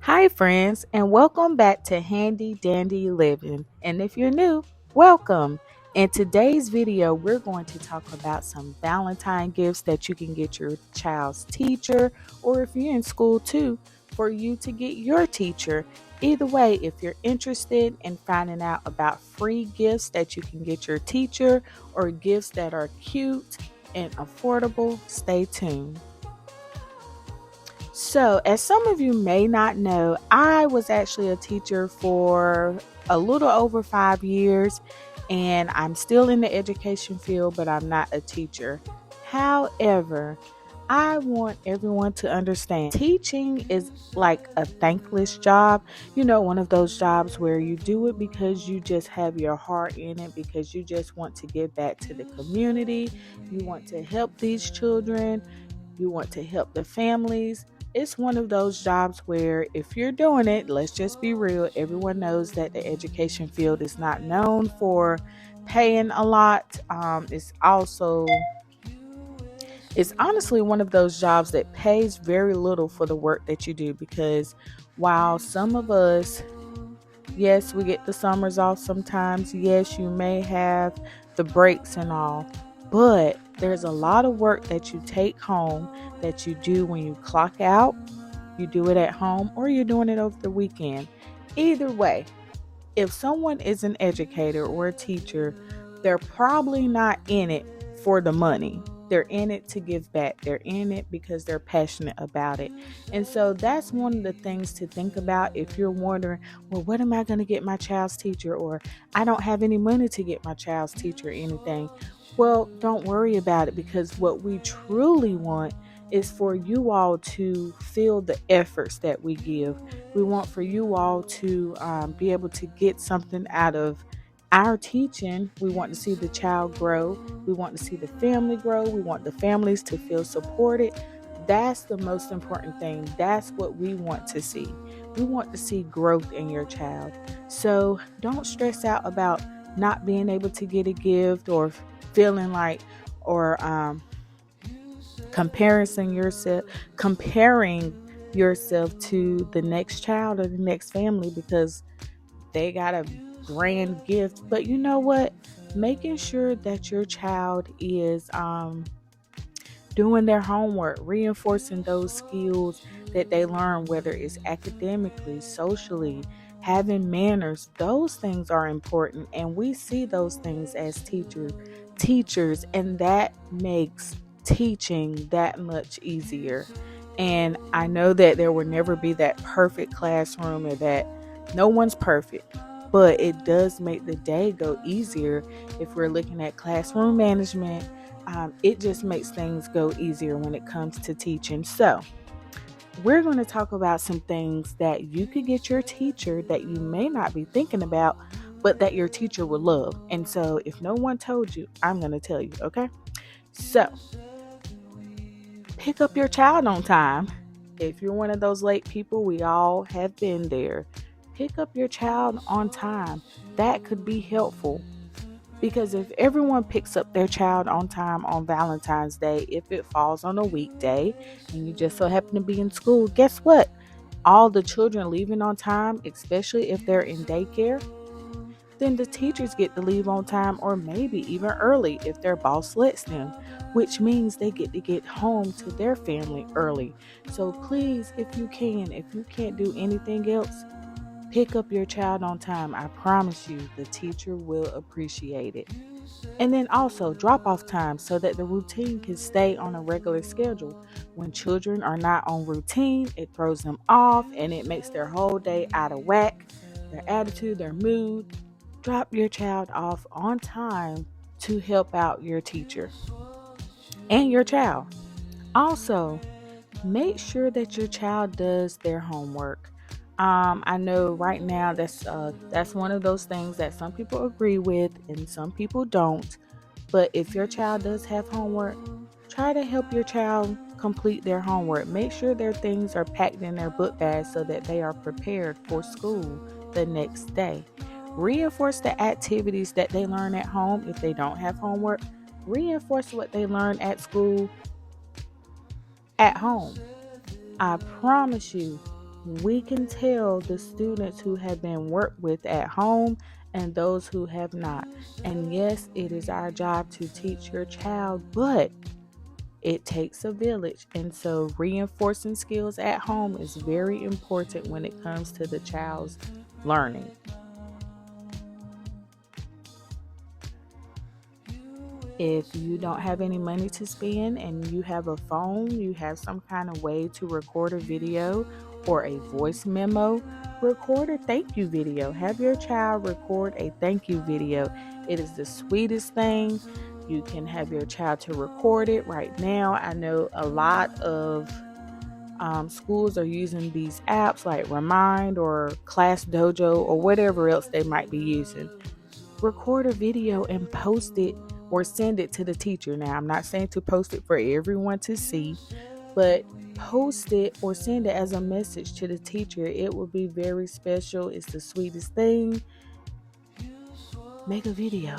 Hi, friends, and welcome back to Handy Dandy Living. And if you're new, welcome. In today's video, we're going to talk about some Valentine gifts that you can get your child's teacher, or if you're in school too, for you to get your teacher. Either way, if you're interested in finding out about free gifts that you can get your teacher or gifts that are cute and affordable, stay tuned. So, as some of you may not know, I was actually a teacher for a little over 5 years, and I'm still in the education field, but I'm not a teacher. However, I want everyone to understand teaching is like a thankless job. One of those jobs where you do it because you just have your heart in it, because you just want to give back to the community. You want to help these children, you want to help the families. It's one of those jobs where if you're doing it, let's just be real, everyone knows that the education field is not known for paying a lot. It's honestly one of those jobs that pays very little for the work that you do, because while some of us, yes, we get the summers off sometimes, yes, you may have the breaks and all, but there's a lot of work that you take home that you do when you clock out. You do it at home or you're doing it over the weekend. Either way, if someone is an educator or a teacher, they're probably not in it for the money. They're in it to give back. They're in it because they're passionate about it. And so that's one of the things to think about if you're wondering, well, what am I going to get my child's teacher? Or I don't have any money to get my child's teacher or anything. Well, don't worry about it, because what we truly want is for you all to feel the efforts that we give. We want for you all to be able to get something out of our teaching. We want to see the child grow. We want to see the family grow. We want the families to feel supported. That's the most important thing. That's what we want to see. We want to see growth in your child. So don't stress out about not being able to get a gift, or feeling like, or comparing yourself to the next child or the next family because they got a grand gift. But you know what? Making sure that your child is doing their homework, reinforcing those skills that they learn, whether it's academically, socially, having manners, those things are important. And we see those things as teachers, and that makes teaching that much easier. And I know that there will never be that perfect classroom, or that no one's perfect, but it does make the day go easier if we're looking at classroom management. It just makes things go easier when it comes to teaching. So we're going to talk about some things that you could get your teacher that you may not be thinking about, but that your teacher would love. And so if no one told you, I'm going to tell you, okay? So pick up your child on time. If you're one of those late people, we all have been there. Pick up your child on time. That could be helpful. Because if everyone picks up their child on time on Valentine's Day, if it falls on a weekday and you just so happen to be in school, guess what? All the children leaving on time, especially if they're in daycare, then the teachers get to leave on time, or maybe even early if their boss lets them, which means they get to get home to their family early. So please, if you can't do anything else, pick up your child on time. I promise you, the teacher will appreciate it. And then also drop off time so that the routine can stay on a regular schedule. When children are not on routine, it throws them off and it makes their whole day out of whack, their attitude, their mood. Drop your child off on time to help out your teacher and your child. Also, make sure that your child does their homework. I know right now that's one of those things that some people agree with and some people don't. But if your child does have homework, try to help your child complete their homework. Make sure their things are packed in their book bag so that they are prepared for school the next day. Reinforce the activities that they learn at home if they don't have homework. Reinforce what they learn at school at home. I promise you, we can tell the students who have been worked with at home and those who have not. And yes, it is our job to teach your child, but it takes a village. And so reinforcing skills at home is very important when it comes to the child's learning. If you don't have any money to spend and you have a phone, you have some kind of way to record a video or a voice memo, record a thank you video. Have your child record a thank you video. It is the sweetest thing. You can have your child to record it right now. I know a lot of schools are using these apps like Remind or Class Dojo or whatever else they might be using. Record a video and post it or send it to the teacher. Now, I'm not saying to post it for everyone to see, but post it or send it as a message to the teacher. It will be very special. It's the sweetest thing. Make a video.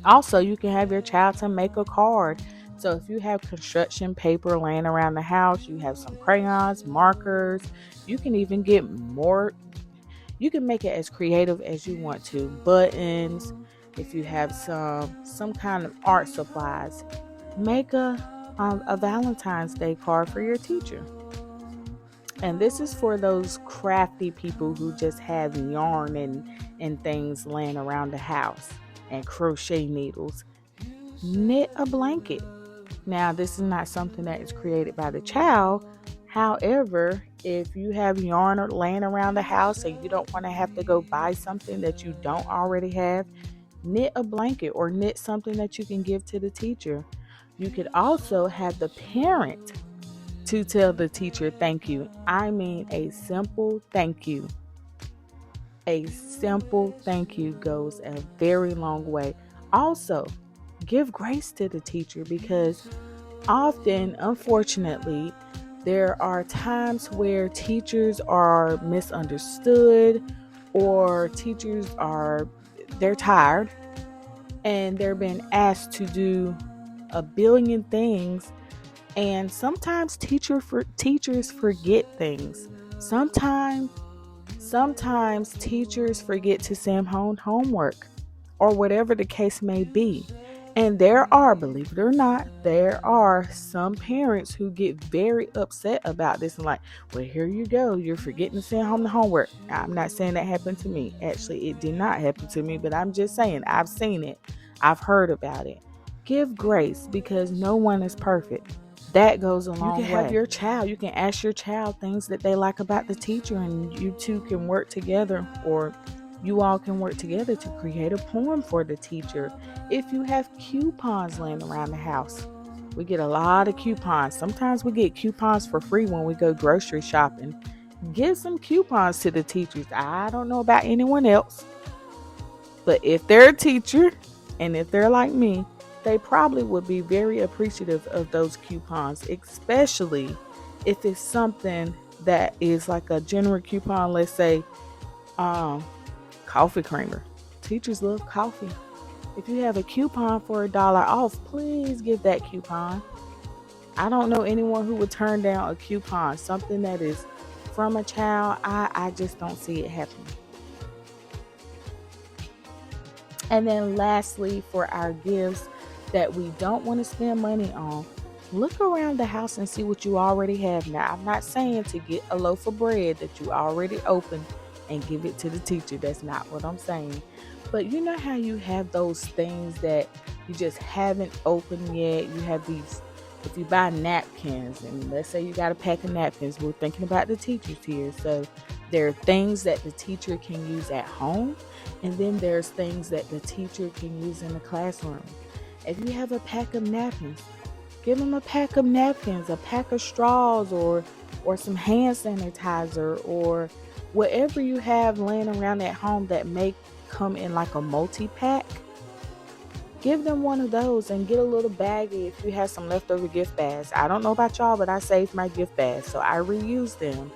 Also, you can have your child to make a card. So if you have construction paper laying around the house, you have some crayons, markers, you can even get more. You can make it as creative as you want to. Buttons, if you have some kind of art supplies, make a Valentine's Day card for your teacher. And this is for those crafty people who just have yarn and things laying around the house and crochet needles. Knit a blanket. Now, this is not something that is created by the child. However, if you have yarn laying around the house and you don't want to have to go buy something that you don't already have, knit a blanket or knit something that you can give to the teacher. You could also have the parent to tell the teacher thank you. I mean, a simple thank you. A simple thank you goes a very long way. Also, give grace to the teacher because often, unfortunately, there are times where teachers are misunderstood or they're tired and they're being asked to do a billion things, and sometimes teachers forget things. Sometimes teachers forget to send home homework or whatever the case may be. And there are, believe it or not, there are some parents who get very upset about this and like, well, here you go. You're forgetting to send home the homework. I'm not saying that happened to me. Actually, it did not happen to me, but I'm just saying I've seen it. I've heard about it. Give grace because no one is perfect. That goes a long way. You can have your child. You can ask your child things that they like about the teacher, and you two can work together, or you all can work together to create a poem for the teacher. If you have coupons laying around the house, we get a lot of coupons. Sometimes we get coupons for free when we go grocery shopping. Give some coupons to the teachers. I don't know about anyone else, but if they're a teacher and if they're like me, they probably would be very appreciative of those coupons, especially if it's something that is like a general coupon. Let's say coffee creamer. Teachers love coffee. If you have a coupon for $1 off, please give that coupon. I don't know anyone who would turn down a coupon, something that is from a child. I just don't see it happening. And then lastly, for our gifts that we don't want to spend money on, look around the house and see what you already have. Now, I'm not saying to get a loaf of bread that you already opened and give it to the teacher. That's not what I'm saying. But you know how you have those things that you just haven't opened yet? You have these, if you buy napkins, and let's say you got a pack of napkins, we're thinking about the teachers here. So there are things that the teacher can use at home, and then there's things that the teacher can use in the classroom. If you have a pack of napkins, give them a pack of napkins, a pack of straws, or some hand sanitizer, or whatever you have laying around at home that may come in like a multi-pack. Give them one of those and get a little baggie if you have some leftover gift bags. I don't know about y'all, but I saved my gift bags, so I reuse them.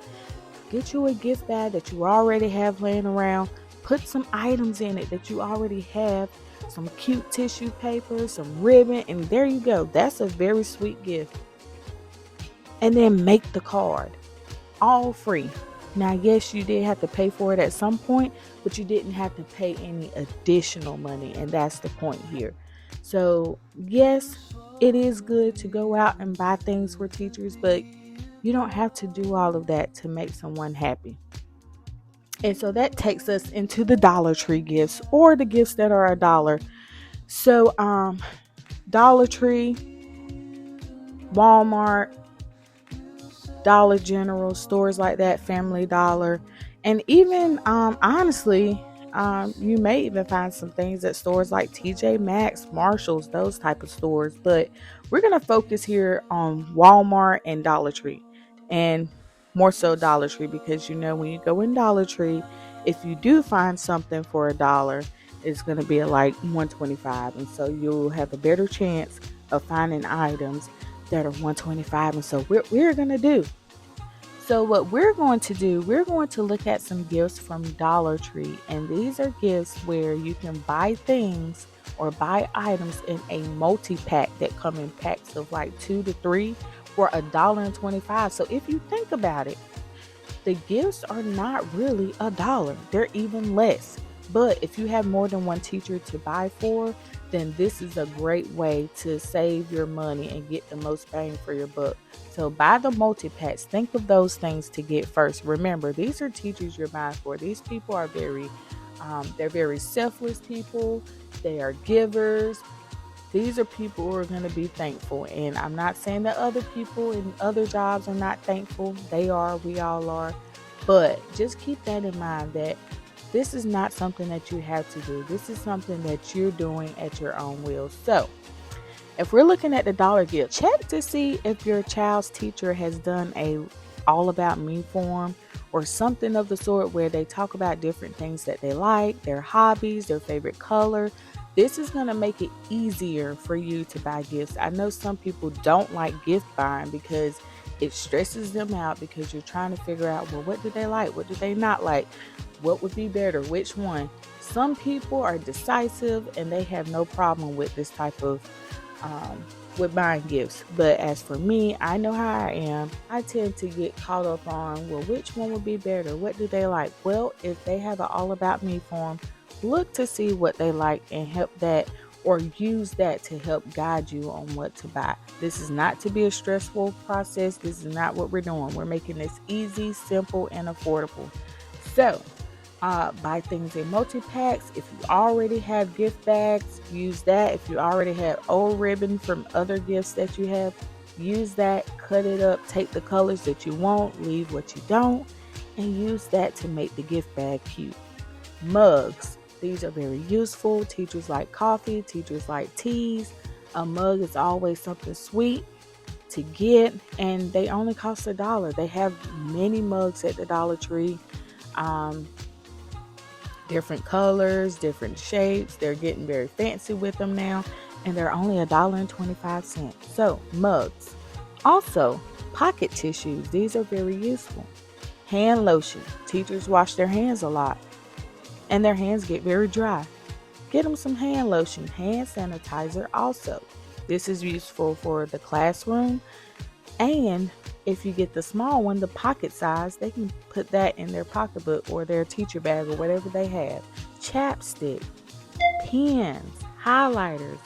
Get you a gift bag that you already have laying around. Put some items in it that you already have. Some cute tissue paper, some ribbon, and there you go. That's a very sweet gift. And then make the card. all free. Now, yes, you did have to pay for it at some point, but you didn't have to pay any additional money, and that's the point here. So, yes, it is good to go out and buy things for teachers, but you don't have to do all of that to make someone happy. And so that takes us into the Dollar Tree gifts, or the gifts that are a dollar. So, Dollar Tree, Walmart, Dollar General, stores like that, Family Dollar, and even honestly, you may even find some things at stores like TJ Maxx, Marshalls, those type of stores. But we're gonna focus here on Walmart and Dollar Tree, and more so Dollar Tree, because when you go in Dollar Tree, if you do find something for a dollar, it's gonna be at like 125, and so you'll have a better chance of finding items that are 125. And so we're gonna do so what we're going to do, we're going to look at some gifts from Dollar Tree, and these are gifts where you can buy things or buy items in a multi-pack that come in packs of like 2 to 3 for $1.25. So if you think about it, the gifts are not really a dollar, they're even less. But if you have more than one teacher to buy for, then this is a great way to save your money and get the most bang for your buck. So buy the multi-packs. Think of those things to get first. Remember, these are teachers you're buying for. These people are they're very selfless people. They are givers. These are people who are going to be thankful. And I'm not saying that other people in other jobs are not thankful. They are. We all are. But just keep that in mind, that this is not something that you have to do. This is something that you're doing at your own will. So if we're looking at the dollar gift, check to see if your child's teacher has done a all about me form or something of the sort, where they talk about different things that they like, their hobbies, their favorite color. This is going to make it easier for you to buy gifts. I know some people don't like gift buying because it stresses them out, because you're trying to figure out, well, what do they like? What do they not like? What would be better? Which one? Some people are decisive and they have no problem with this type of with buying gifts. But as for me, I know how I am. I tend to get caught up on, well, which one would be better? What do they like? Well, if they have an all about me form, look to see what they like and help that, or use that to help guide you on what to buy. This is not to be a stressful process. This is not what we're doing. We're making this easy, simple, and affordable. So buy things in multi-packs. If you already have gift bags, use that. If you already have old ribbon from other gifts that you have, use that. Cut it up. Take the colors that you want, leave what you don't, and use that to make the gift bag cute. Mugs. These are very useful. Teachers like coffee. Teachers like teas. A mug is always something sweet to get, and they only cost $1. They have many mugs at the Dollar Tree. Different colors, different shapes. They're getting very fancy with them now, and they're only $1.25. So mugs. Also, pocket tissues. These are very useful. Hand lotion. Teachers wash their hands a lot, and their hands get very dry. Get them some hand lotion. Hand sanitizer also. This is useful for the classroom, and if you get the small one, the pocket size, they can put that in their pocketbook or their teacher bag or whatever they have. Chapstick, pens, highlighters,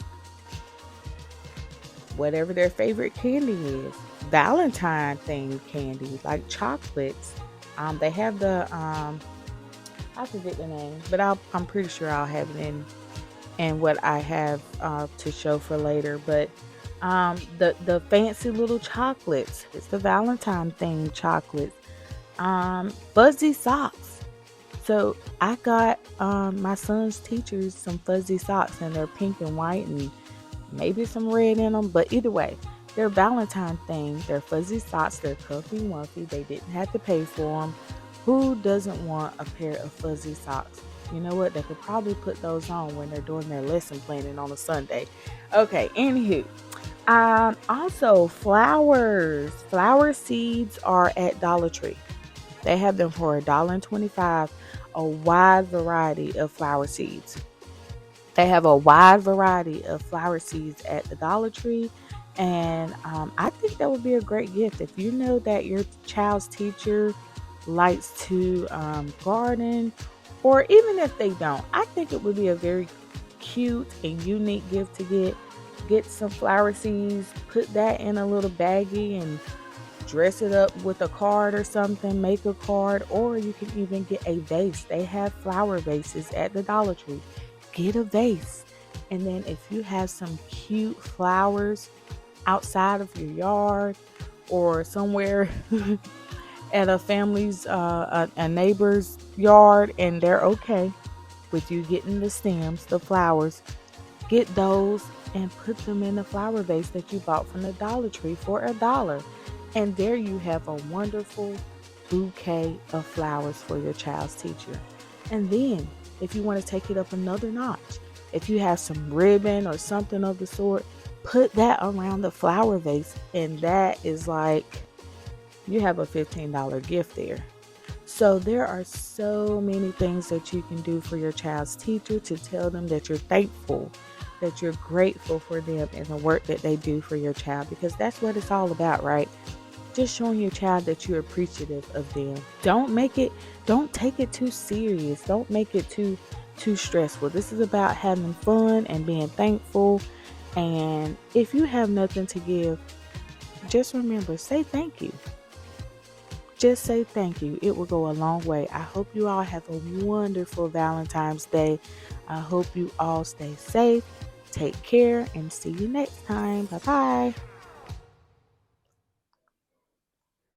whatever their favorite candy is. Valentine themed candy like chocolates. They have the I forget the name, but I'm pretty sure I'll have it in what I have to show for later. But the fancy little chocolates, it's the Valentine themed chocolates. Fuzzy socks. So I got my son's teachers some fuzzy socks, and they're pink and white and maybe some red in them, but either way, they're Valentine themed. They're fuzzy socks. They're comfy wumpy. They didn't have to pay for them. Who doesn't want a pair of fuzzy socks? You know what? They could probably put those on when they're doing their lesson planning on a Sunday. Okay, anywho. Also, flowers. Flower seeds are at Dollar Tree. They have them for $1.25. A wide variety of flower seeds. They have a wide variety of flower seeds at the Dollar Tree. And I think that would be a great gift if you know that your child's teacher likes to garden, or even if they don't. I think it would be a very cute and unique gift to get. Get some flower seeds, put that in a little baggie, and dress it up with a card or something. Make a card, or you can even get a vase. They have flower vases at the Dollar Tree. Get a vase. And then if you have some cute flowers outside of your yard or somewhere at a family's a neighbor's yard, and they're okay with you getting the stems, the flowers, get those and put them in the flower vase that you bought from the Dollar Tree for $1. And there you have a wonderful bouquet of flowers for your child's teacher. And then if you want to take it up another notch, if you have some ribbon or something of the sort, put that around the flower vase, and that is like you have a $15 gift there. So there are so many things that you can do for your child's teacher to tell them that you're thankful, that you're grateful for them and the work that they do for your child, because that's what it's all about, right? Just showing your child that you're appreciative of them. Don't take it too serious. Don't make it too stressful. This is about having fun and being thankful. And if you have nothing to give, just remember, say thank you. Just say thank you. It will go a long way. I hope you all have a wonderful Valentine's Day. I hope you all stay safe, take care, and see you next time. Bye bye.